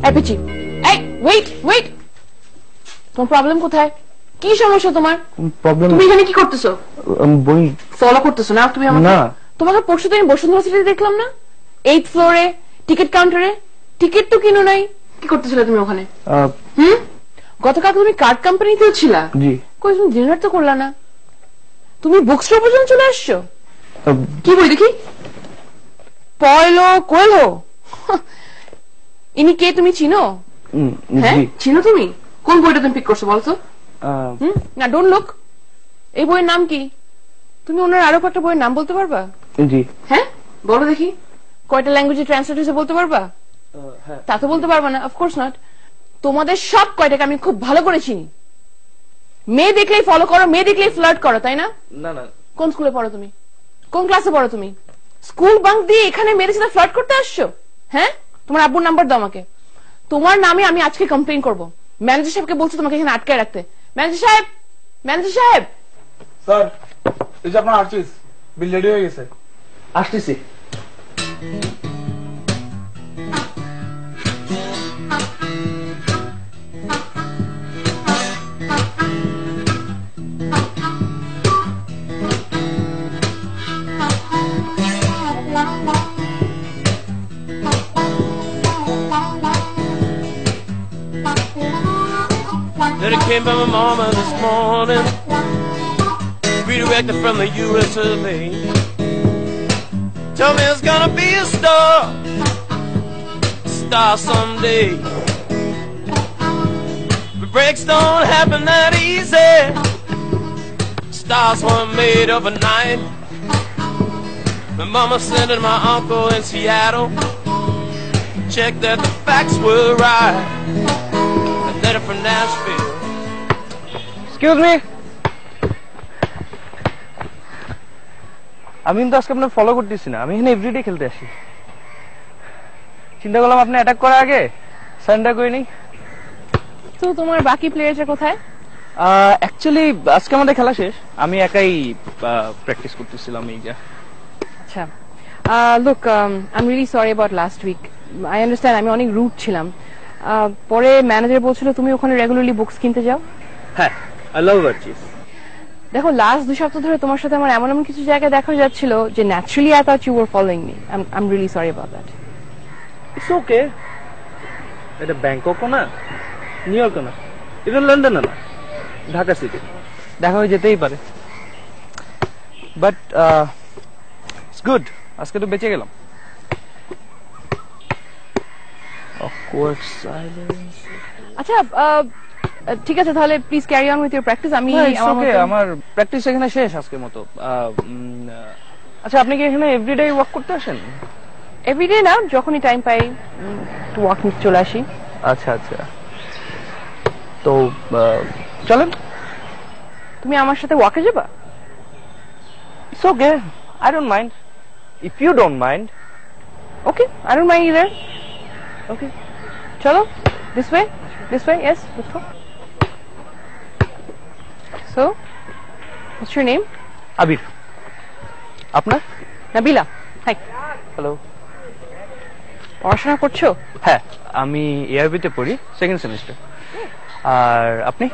এই পিচি, এই wait wait, তোমার প্রবলেম কোথায়? কি সমস্যা তোমার? প্রবলেম? তুমি এখানে কি করতেছো? বই ফলো করতেছো না তুমি আমাকে? না। তোমাকে পরশু দিন বসুন্ধরা সিটিতে দেখলাম না, 8th ফ্লোরে টিকিট কাউন্টারে। টিকিট তো কিনো নাই, কি করতেছিলে তুমি ওখানে? গতকাল তুমি কার্ড কোম্পানিতেও ছিলা। জি। কই তুমি ডিনার তো করলা না? তুমি বুক স্টোর পর্যন্ত চলে আসছো? কি বই দেখি? পয়লো কোয়েলহো। ইনি কে, তুমি চিনো? হ্যাঁ চিনো তুমি? কোন বইটা তুমি পিক করছো বলতো? না ডোন্ট লুক। এই বইয়ের নাম কি? তুমি ওনার আরো কয়েকটা বইয়ের নাম বলতে পারবা? জি। হ্যাঁ বলো দেখি। কয়টা ল্যাঙ্গুয়েজে ট্রান্সলেট হয়েছে বলতে পারবা? তা তো বলতে পারবা না, অফকোর্স নট। তোমাদের সব কয়টাকে আমি খুব ভালো করে চিনি। মেয়ে দেখলেই ফলো করো, মেয়ে দেখলেই ফ্লার্ট করো, তাই না? না না। কোন স্কুলে পড়ো তুমি? কোন ক্লাসে পড়ো তুমি? স্কুল বাঙ্ক দিয়ে এখানে মেয়েদের সাথে ফ্লার্ট করতে আসছো? হ্যাঁ, তোমার আব্বুর নাম্বার দাও আমাকে। তোমার নামে আমি আজকে কমপ্লেইন করবো। ম্যানেজার সাহেবকে বলছি তোমাকে এখানে আটকায় রাখতে। ম্যানেজার সাহেব, ম্যানেজার সাহেব। স্যার, এই যে আপনার আর্টিস বিল রেডি হয়ে গেছে। আসতেছি। Letter came by my mama this morning, redirected from the US of A. Told me it's gonna be a star someday. But breaks don't happen that easy. Stars weren't made overnight. My mama sent it to my uncle in Seattle, checked that the facts were right. A letter from Nashville. Excuse me, আমি কিন্তু আজকে আপনার follow করতেছি না। আমি এখানে everyday খেলতে আসি। চিন্তা করলাম আপনি অ্যাটাক করার আগে সারেন্ডার করে নিই। তো তোমার বাকি প্লেয়াররা কোথায়? অ্যাকচুয়ালি আজকে আমাদের খেলা শেষ, আমি একাই প্র্যাকটিস করতেছিলাম এই যা। আচ্ছা, look I am really sorry about last week. I understand আমি অনেক রুড ছিলাম। পরে ম্যানেজার বলছিল তুমি ওখানে রেগুলারলি বুকস কিনতে যাও। হ্যাঁ, আই লাভ আর্চিস। দেখো লাস্ট 2 সপ্তাহ ধরে তোমার সাথে আমার এমন এমন কিছু জায়গায় দেখা যাচ্ছিল যে naturally I thought you were following me. I am really sorry about that. It's okay. এটা ব্যাংকক না, নিউ ইয়র্ক না, ইভেন লন্ডন না, ঢাকা সিটি। দেখা হয়ে যেতেই পারে, বাট ইটস গুড। আজকে তো বেঁচে গেলাম। Awkward silence. আচ্ছা ঠিক আছে, তাহলে please carry on with your practice. আমি আমার প্র্যাকটিস এখানে শেষ আজকের মতো। আচ্ছা, আপনি কি এখানে এভরিডে ওয়াক করতে আসেন? এভরিডে না, যখনই টাইম পাই একটু ওয়াক নিতে চলে আসি। আচ্ছা আচ্ছা, তো চলেন। তুমি আমার সাথে ওয়াকে যাবা? It's okay, I don't mind if you don't mind. Okay, I don't mind either. Okay চলো, this way, yes, let's go. So, what's your name? আবির। আপনার? নাবিলা। হাই। হ্যালো। পড়াশোনা করছো? হ্যাঁ, আমি এআরবিতে পড়ি, সেকেন্ড সেমিস্টার। আর আপনি?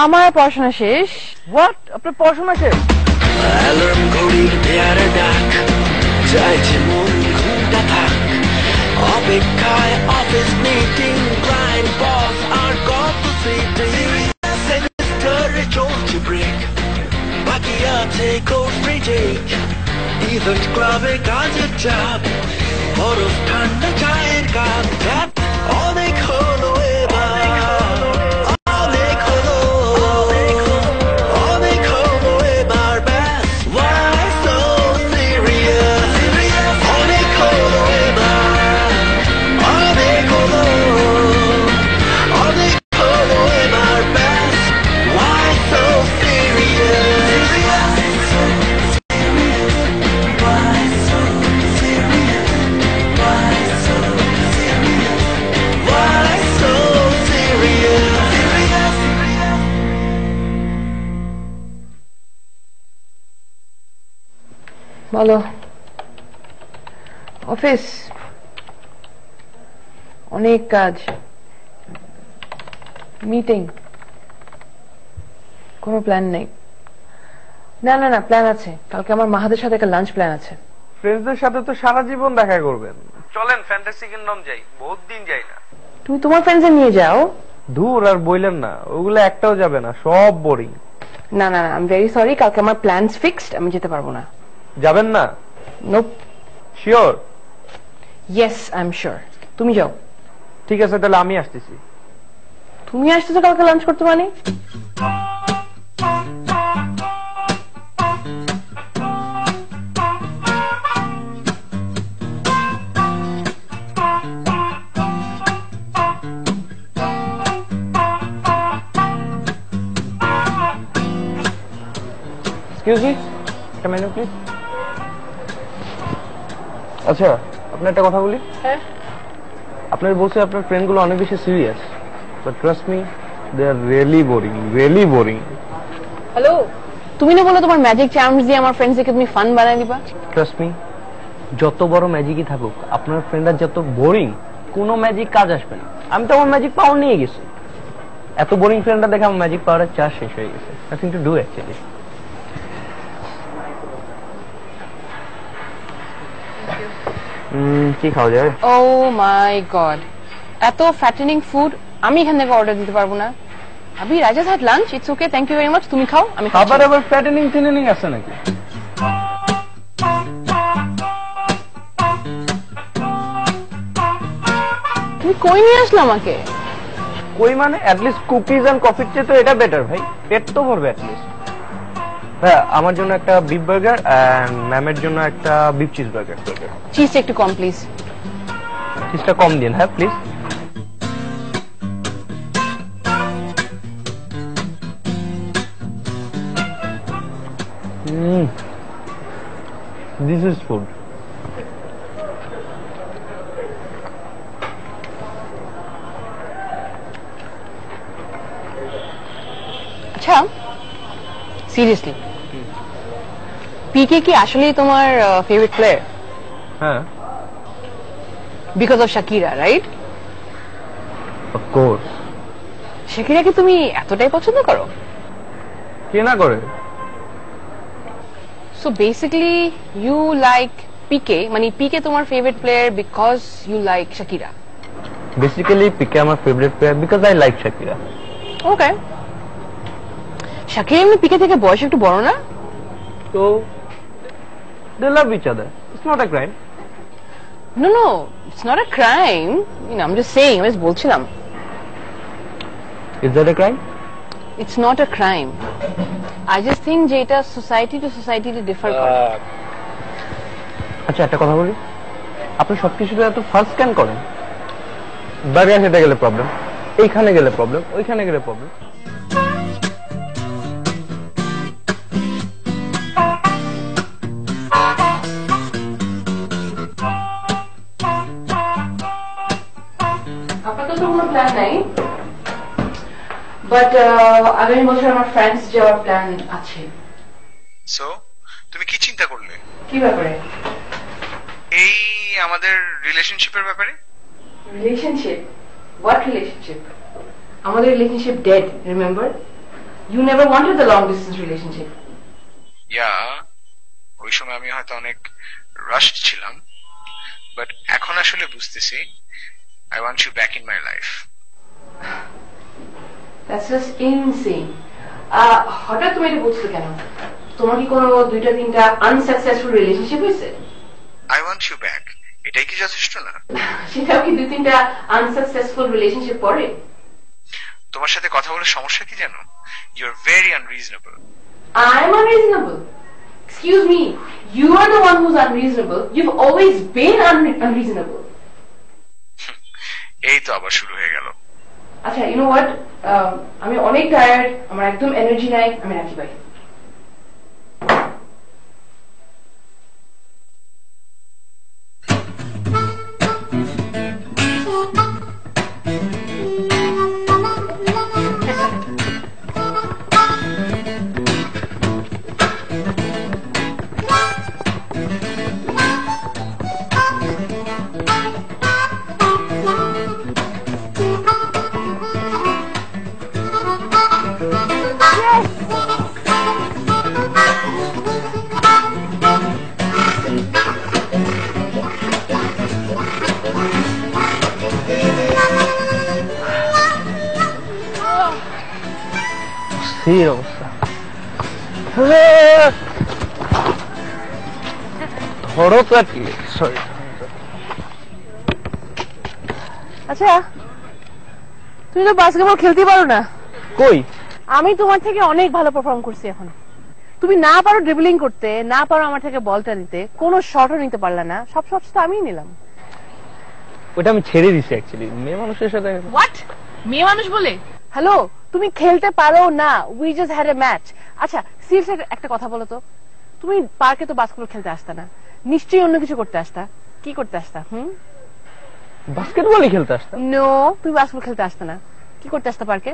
আমার পড়াশোনা শেষ। হোয়াট, আপনার পড়াশোনা শেষ? অ্যালার্ম ঘড়ি পেয়ারে ডাক, চাইছে মন ঘুমটা থাক, অপেক্ষায় অফিস মিটিং, ক্লায়েন্ট বস আর কত সিটিং, সেমিস্টারে চলছে ব্রেক, বাকি আছে কোর্স রিজেক্ট, ইভেন্ট ক্লাবে কাজের চাপ, বরফ ঠান্ডা চায়ের কাপ, অনেক হলো এবার, অনেক হলো, অনেক হলো এবার, ব্যাস, why so serious, অনেক হলো এবার, অনেক হলো, অনেক হলো এবার, ব্যাস, why so serious, why so serious, why so serious, why so serious. বলো। অফিস অনেক কাজ, মিটিং, কোনো প্ল্যান নেই। না না না, প্ল্যান আছে। কালকে আমার মাহাদের সাথে একটা লাঞ্চ প্ল্যান আছে। ফ্রেন্ডসদের সাথে তো সারা জীবন দেখা করবেন, চলেন ফ্যান্টাসি কিংডম যাই, বহুত দিন যাই না। তুমি তোমার ফ্রেন্ডসদের নিয়ে যাও। দূর আর বইলেন না, ওগুলো একটাও যাবে না, সব বোরিং। না না না, আই এম ভেরি সরি, কালকে আমার প্ল্যানস ফিক্সড, আমি যেতে পারবো না। যাবেন না? Nope. Sure? Yes, I am sure. তুমি যাও। ঠিক আছে, তাহলে আমি আসতেছি। তুমি আসতেছো কালকে লাঞ্চ করতে? মানে এক্সকিউজ মি, একটা মেনু প্লিজ। আচ্ছা, আপনার একটা কথা বলি। হ্যাঁ, আপনার বলছে আপনার ফ্রেন্ড গুলো অনেক বেশি serious, but trust me, they are really boring, really boring. Hello, তুমি না বলো তোমার ম্যাজিক চার্মস দিয়ে আমার ফ্রেন্ডসকে তুমি ফান বানাই দিবা? ট্রাস্ট মি, যত বড় ম্যাজিকই থাকুক, আপনার ফ্রেন্ডরা যত বোরিং, কোনো ম্যাজিক কাজ আসবে না। আমি তো আমার ম্যাজিক পাওয়ার নিয়ে গেছি, এত বোরিং ফ্রেন্ডরা দেখে আমার ম্যাজিক পাওয়ারের চার্জ শেষ হয়ে গেছে। Nothing to do actually. কি খাওয়া যায়? ও মাই গড, এত ফ্যাটেনিং ফুড আমি এখান থেকে অর্ডার দিতে পারবো না। আবি, I just had lunch, it's okay, thank you very much, তুমি খাও, আমি খাচ্ছি। আবার ফ্যাটেনিং টিনেনিং আছে নাকি? তুমি কই নিয়ে আসলে আমাকে? কই মানে, অ্যাটলিস্ট কুকিজ এন্ড কফির চেয়ে তো এটা বেটার ভাই, পেট তো ভরবে অ্যাটলিস্ট। হ্যাঁ, আমার জন্য একটা বিফ বার্গার এন্ড ম্যামের জন্য একটা বিফ চিজ বার্গার। চিজটা একটু কম প্লিজ। চিজটা কম দিন, হ্যাঁ প্লিজ। This is food. আচ্ছা, সিরিয়াসলি, পিকে কি আসলেই তোমার ফেভারিট প্লেয়ার? হ্যাঁ, because of Shakira, right? Of course. শাকিরাকে তুমি এতটাই পছন্দ করো? কে না করে? So basically you like PK, মানে PK তোমার favorite player because you like Shakira. Basically PK আমার favorite player because I like Shakira. Okay. Shakira এমনি PK থেকে বয়স একটু বড় না? So they love each other. It's not a crime. No, it's not a crime. You know, I'm just saying, আমি just বলছিলাম। Is that a crime? It's not a crime. I just think যে এটা society two society differ করে। আচ্ছা, একটা কথা বলি, আপনি সবকিছুতে এত ফাস্ট কেন করেন? বার্গার খেতে গেলে প্রবলেম, এইখানে গেলে প্রবলেম, ওইখানে গেলে প্রবলেম। আপাতত কোনো প্ল্যান নাই, বাট আগামী বছর আমার ফ্রান্স যাওয়ার প্ল্যান আছে। সো তুমি কি চিন্তা করলে? কি ব্যাপারে? এই আমাদের রিলেশনশিপের ব্যাপারে। রিলেশনশিপ? What relationship? আমাদের relationship dead, remember? You never wanted the long distance relationship. Yeah, ওই সময় আমি হয়তো অনেক রাশড ছিলাম, বাট এখন আসলে বুঝতেছি I want you back in my life. That's just insane. হঠাৎ তুমি এটা বুঝছো কেন? তোমার কি কোনো দুইটা তিনটা আনসাকসেসফুল রিলেশনশিপ হয়েছে? আই ওয়ান্ট ইউ ব্যাক, এটাই কি যথেষ্ট না? সেটাও কি দুই তিনটা আনসাকসেসফুল রিলেশনশিপ পড়ে? তোমার সাথে কথা বলে সমস্যা কি জানো? You are very unreasonable. I am unreasonable? Excuse me, you are the one who's unreasonable. You've always been unreasonable. এই তো আবার শুরু হয়ে গেল। আচ্ছা, ইউ নো হোয়াট, আমি অনেক টায়ার্ড, আমার একদম এনার্জি নাই, আমি রাখি ভাই। অস্থির অবস্থা। ধরো তো আর কি, সরি। আচ্ছা তুমি তো বাস্কেটবল খেলতে পারো না। কই, আমি তোমার থেকে অনেক ভালো পারফর্ম করছি এখন। তুমি না পারো ড্রিবলিং করতে, না পারো আমার থেকে বলটা নিতে, কোনো শটও নিতে পারলা না, সব শট তো আমিই নিলাম। ওটা আমি ছেড়ে দিছি অ্যাকচুয়ালি, মেয়ে মানুষের সাথে। হোয়াট, মেয়ে মানুষ বলে? হ্যালো, তুমি খেলতে পারো না, we just had a match. আচ্ছা সিরিয়াসলি একটা কথা বলো তো, তুমি পার্কে তো বাস্কেটবল খেলতে আসতা না, নিশ্চয়ই অন্য কিছু করতে আসতা। কি করতে আসতা? বাস্কেটবলই খেলতে আসতাম। নো, তুমি বাস্কেটবল খেলতে আসতা না, কি করতে আসতা পার্কে?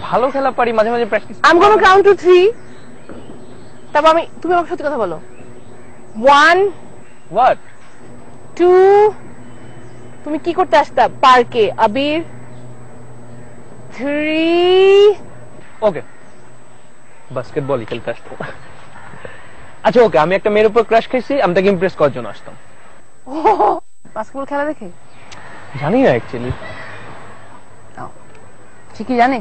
ভালো খেলা পারি, মাঝে মাঝে practice. I am gonna count to 3, তারপর তুমি আমাকে সত্যি কথা বলো। 1 হোয়াট 2, তুমি কি করতে আসতা পার্কে? আবির 3। ওকে, বাস্কেটবলই খেলতে আসতাম। আচ্ছা ওকে, আমি একটা মেয়ের উপর ক্রাশ খাইছি, আমি তাকে ইমপ্রেস করার জন্য আসতাম। বাস্কেটবল খেলা দেখে? জানি না অ্যাকচুয়ালি। ঠিকই জানে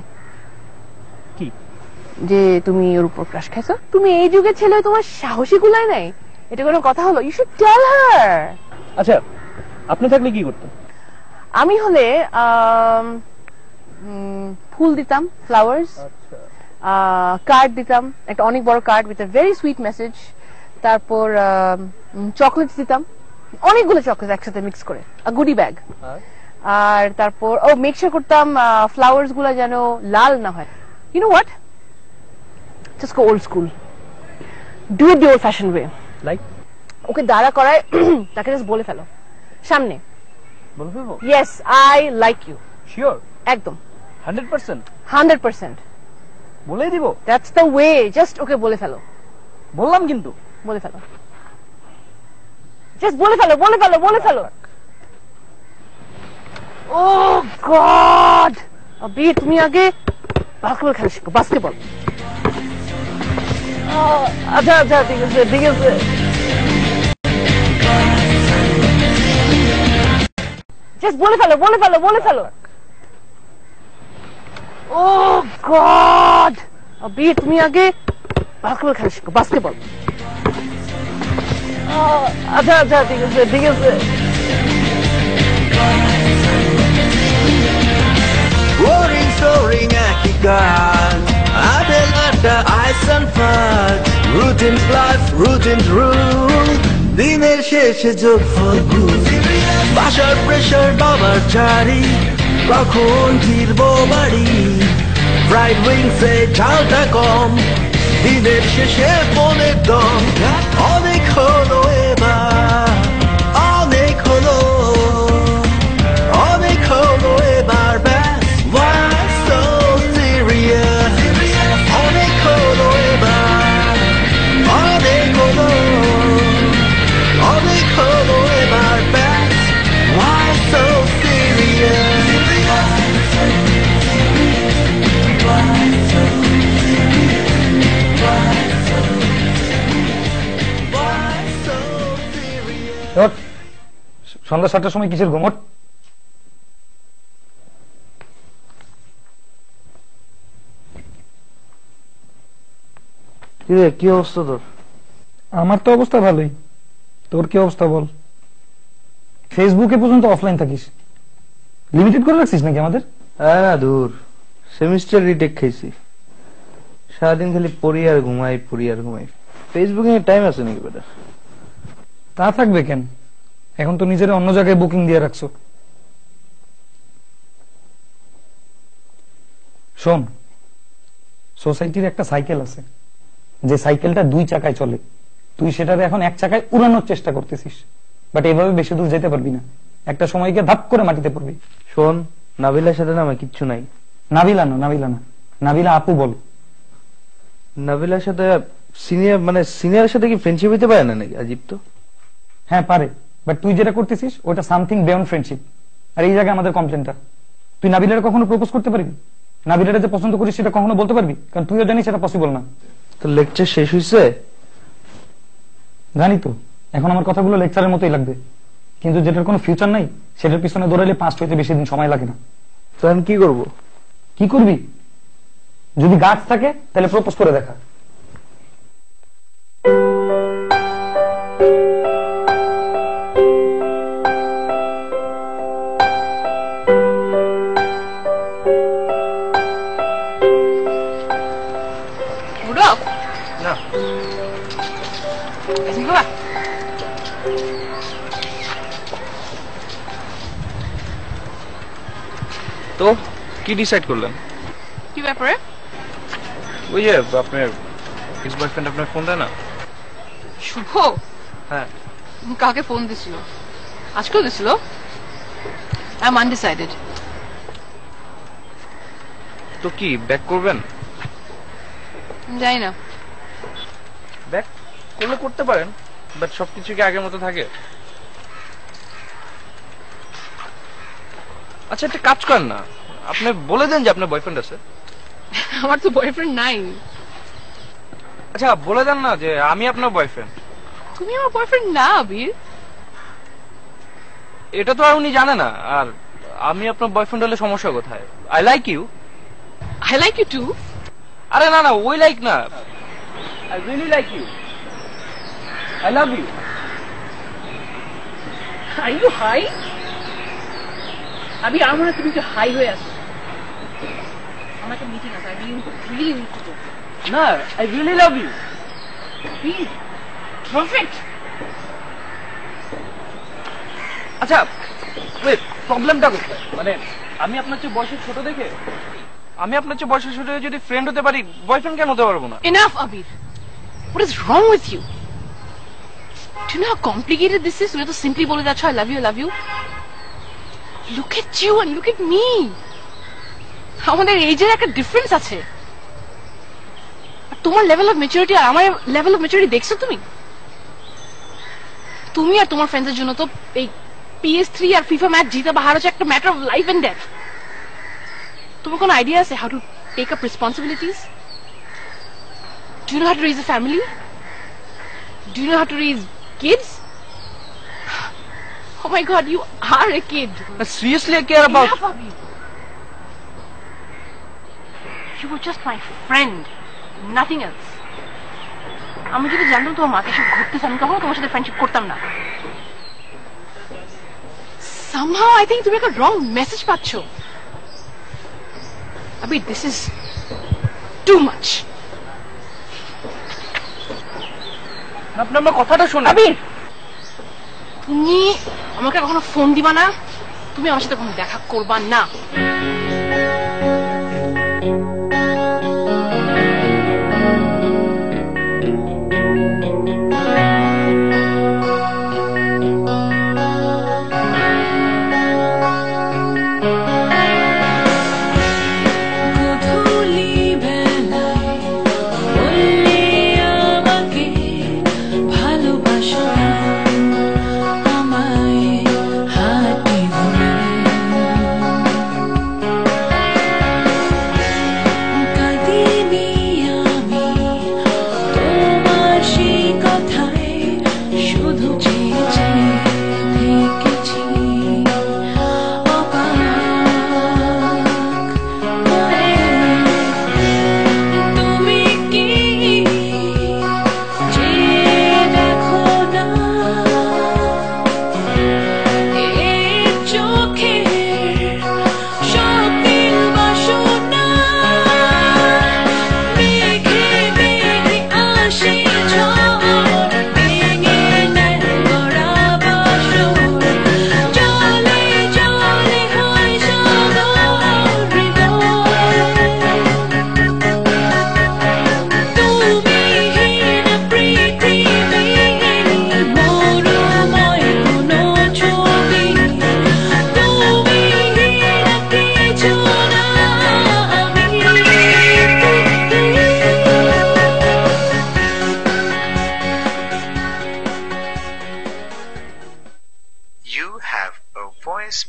কি যে তুমি ওর উপর ক্রাশ খাইছো? তুমি এই যুগের ছেলে, তোমার সাহসী কুলায় নাই? এটা কোনো কথা হলো? ইউ শুড টেল হার। আচ্ছা আপনি থাকলে কি করতেন? আমি হলে ফুল দিতাম, ফ্লাওয়ার্স, কার্ড দিতাম, একটা অনেক বড় card with a very sweet message, তারপর চকলেটস দিতাম, অনেকগুলো চকলেট একসাথে মিক্স করে, গুডি ব্যাগ। আর তারপর মেক শিওর করতাম ফ্লাওয়ার্স গুলা যেন লাল না হয়। You know what, just go old school, do it the old fashion way. Like okay দাঁড়া করায় তাকে জাস্ট বলে ফেলো সামনে, বলে ফেলবো yes I like you. Sure? একদম 100%? 100%। বলেই দিব? That's the way, just okay বলে ফেলো। বললাম কিন্তু। বলে ফেলো, জাস্ট বলে ফেলো, বলে ফেলো, বলে ফেলো। ও গড, আবির তুমি আগে বাস্কেটবল খেলা শিখো, বাস্কেটবল। আচ্ছা আচ্ছা ঠিক আছে ঠিক আছে। জাস্ট বলে ফেলো, বলে ফেলো, বলে ফেলো। ও গড, আবির তুমি আগে বাস্কেটবল খেলা শিখো, বাস্কেটবল। আচ্ছা আচ্ছা ঠিক আছে ঠিক আছে। Roaring, soaring, একই গান, আডেল আড্ডা, ice and fun, routine life, routine rule, দিনের শেষে যোগফল গুণ, বাসার প্রেশার, বাবার চারি, কখন ফিরবো বাড়ি, ফ্রাইড উইংসে ঝালটা কম, দিনের শেষে মনের দম, অনেক হলো এবার, অনেক হলো, অনেক হলো এবার, ব্যাস, why so serious, অনেক হলো এবার, অনেক হলো, অনেক হলো এবার, ব্যাস, why so serious, সন্ধ্যা 7টার সময় কিসের ঘুমট? কি অবস্থা তোর? আমার তো অবস্থা ভালোই, তোর কি অবস্থা বল? ফেসবুকে পর্যন্ত অফলাইন থাকিস, লিমিটেড করে রাখছিস নাকি আমাদের? না দূর, সেমিস্টার রিটেক খাইছি, সারাদিন খালি পড়ি আর ঘুমাই, পড়ি আর ঘুমাই। ফেসবুকিং এর টাইম আছে নাকি বেটা? তা থাকবে কেন, এখন তো নিজের অন্য জায়গায় বুকিং দিয়ে রাখছো। শোন, সোসাইটির একটা সাইকেল আছে, যে সাইকেলটা 2 চাকায় চলে, তুই সেটারে এখন 1 চাকায় উড়ানোর চেষ্টা করতেছিস, বাট এভাবে বেশি দূর যেতে পারবি না, একটা সময় গিয়ে ধাপ করে মাটিতে পড়বি। শোন, নাবিলার সাথে না আমার কিচ্ছু নাই। নাবিলা না, নাবিলা না, নাবিলা আপু বল। নাবিলার সাথে সিনিয়রের সাথে কি ফ্রেন্ডশিপ হইতে পারে না নাকি? আজিব তো। হ্যাঁ পারে, বাট তুই যেটা করতেছিস ওটা সামথিং বিয়ন্ড ফ্রেন্ডশিপ। আর এই জায়গায় আমাদের কমপ্লেনটা, তুই নাবিলার কখনো প্রপোজ করতে পারবি? নাবিলারে যে পছন্দ করিস সেটা কখনো বলতে পারবি? কারণ তুইও জানিস সেটা পসিবল না। তো লেকচার শেষ হয়েছে? জানি তো, এখন আমার কথাগুলো লেকচারের মতোই লাগবে, কিন্তু যেটার কোনো ফিউচার নাই সেটার পিছনে দৌড়াইলে 5 হইতে বেশি দিন সময় লাগে না। তো আমি কি করব? কি করবি? যদি গাছ থাকে তাহলে প্রপোজ করে দেখা। তো কি ডিসাইড করলেন? কি ব্যাপারে? ওই যে আপনার এক্স বয়ফ্রেন্ড আপনার ফোন দেয় না? শুভ? হ্যাঁ। কাকে ফোন দিছিল? আজকেও দিছিল? I am undecided. তো কি ব্যাক করবেন? জানি না। ব্যাক করলে করতে পারেন, বাট সবকিছু কি আগের মতো থাকে? আচ্ছা একটা কাজ করেন না, আপনি বলে দেন যে আপনার বয়ফ্রেন্ড আছে। আমার তো বয়ফ্রেন্ড নাই। আচ্ছা বলে দেন না যে আমি আপনার বয়ফ্রেন্ড। তুমি আমার বয়ফ্রেন্ড না আবির। এটা তো আর উনি জানে না। আর আমি আপনার বয়ফ্রেন্ড হলে সমস্যা কোথায়? I like you. I like you too. আরে না না, ওই লাইক না, I really like you. I love you. Are you high? Abir আমার মনে তুমি একটু হাই হয়ে আছো। আমাকে মিটিং আছে, I really need to talk. না, I really love you. Please. Perfect. আচ্ছা ওয়েট, প্রবলেমটা কোথায়? মানে আমি আপনার চেয়ে বয়সে ছোট দেখে, আমি আপনার চেয়ে বয়সে ছোট যদি ফ্রেন্ড হতে পারি, বয়ফ্রেন্ড কেন হতে পারবো না? Enough, Abir. What is wrong with you? Do you know how complicated this is? তুমি তো simply বলে যাচ্ছ I love you, I love you. Look at you and look at me. আমাদের এজের একটা ডিফারেন্স আছে। তোমার লেভেল অফ ম্যাচুরিটি আর আমার লেভেল অফ ম্যাচুরিটি দেখছো তুমি? তুমি আর তোমার ফ্রেন্ডসের জন্য তো এই PS3 আর FIFA ম্যাচ জিতা বা হারা হচ্ছে একটা matter of life and death. তোমার কোনো আইডিয়া আছে how to take up responsibilities? Do you know how to raise a family? Do you know how to raise kids? Oh my God, you are a kid. Seriously, I care about... Enough of you. You were just my friend, nothing else. আমি যদি জানতাম তোমার মাকে এসব ঘুরতেছে, আমি কখনো তোমার সাথে ফ্রেন্ডশিপ করতাম না। Somehow I think তুমি একটা wrong message পাচ্ছ। Abhi, this is too much. আপনি আমার কথাটা শোনেন। আবির, তুমি আমাকে কখনো ফোন দিবা না, তুমি আমার সাথে কখনো দেখা করবা না।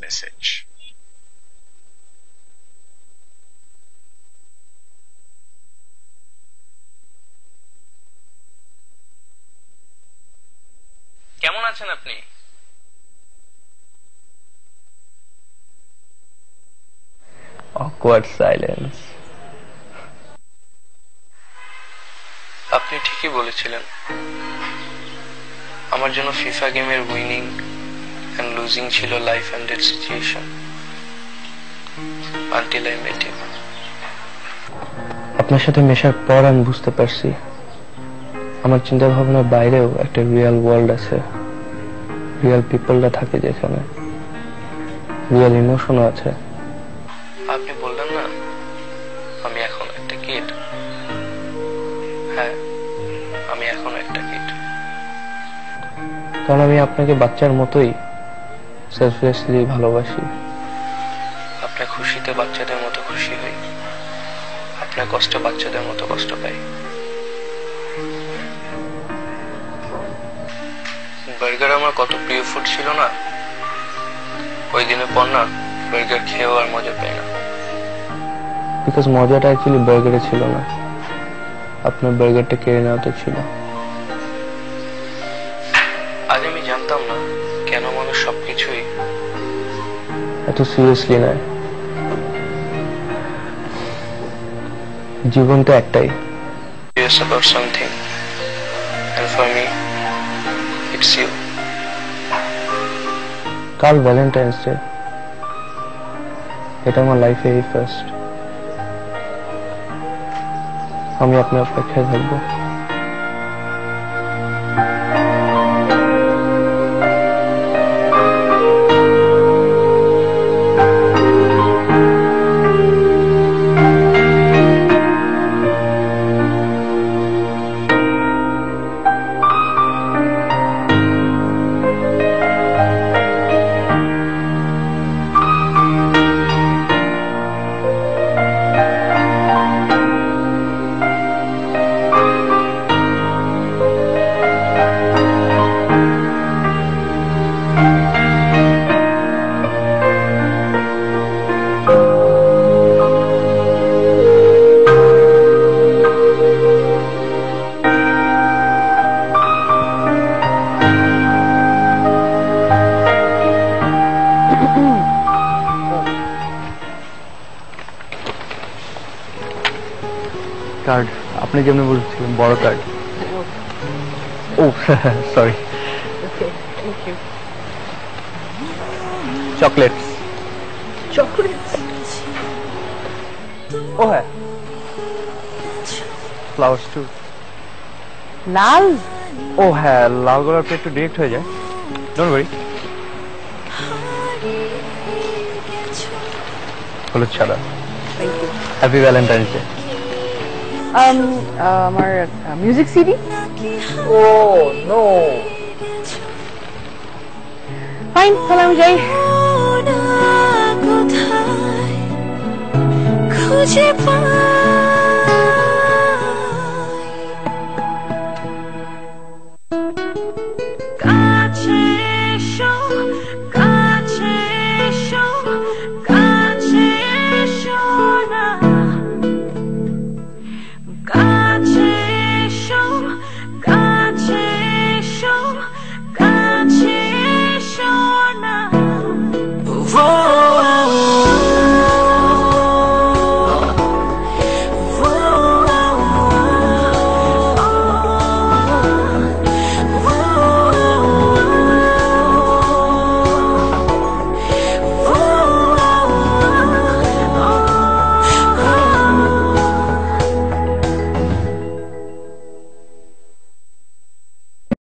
message. কেমন আছেন আপনি? Awkward silence. ঠিকই বলেছিলেন, আমার জন্য ফিফা গেমের উইনিং এন্ড লুজিং ছিল life and death situation until I met him. আপনার সাথে মেশার পর আমি বুঝতে পারছি আমার চিন্তা ভাবনার বাইরেও একটা রিয়েল ওয়ার্ল্ড আছে, রিয়েল পিপলরা থাকে যেখানে, রিয়েল ইমোশনও আছে। আপনি বললেন না আমি এখন একটা কিড, হ্যাঁ আমি এখন একটা কিড, কারণ আমি আপনাকে বাচ্চার মতোই সেলফলেসলি ভালোবাসি। আপনার খুশিতে বাচ্চাদের মতো খুশি হই, আপনার কষ্টে বাচ্চাদের মতো কষ্ট পাই। বার্গার আমার কত প্রিয় ফুড ছিল না, ওই দিনের পর না বার্গার খেয়েও আর মজা পাই না, বিকজ মজাটা অ্যাকচুয়ালি বার্গারে ছিল না, আপনার বার্গারটা কেড়ে নেওয়াতে ছিল। আজ আমি জানতাম না কেন মানুষ সবকিছুই এত সিরিয়াসলি নেয়। জীবন তো একটাই, serious about something, and for me it's you. কাল ভ্যালেন্টাইন্স ডে, এটা আমার লাইফে ফার্স্ট। আমি আপনার অপেক্ষায় থাকবো। কার্ড আপনি যেমন বলছিলেন, বড় কার্ড। ও সরি। চকলেটস। চকলেটস? ও হ্যাঁ, ফ্লাওয়ার্স টু। লাল? ও হ্যাঁ, লাল গোলাপটা একটু ডিরেক্ট হয়ে যায়, ডোন্ট ওয়ারি। হলুদ সাদা। Thank you. Happy valentine's day. আমার music CD? Oh no. Fine, তাহলে আমি যাই। খুঁজে পা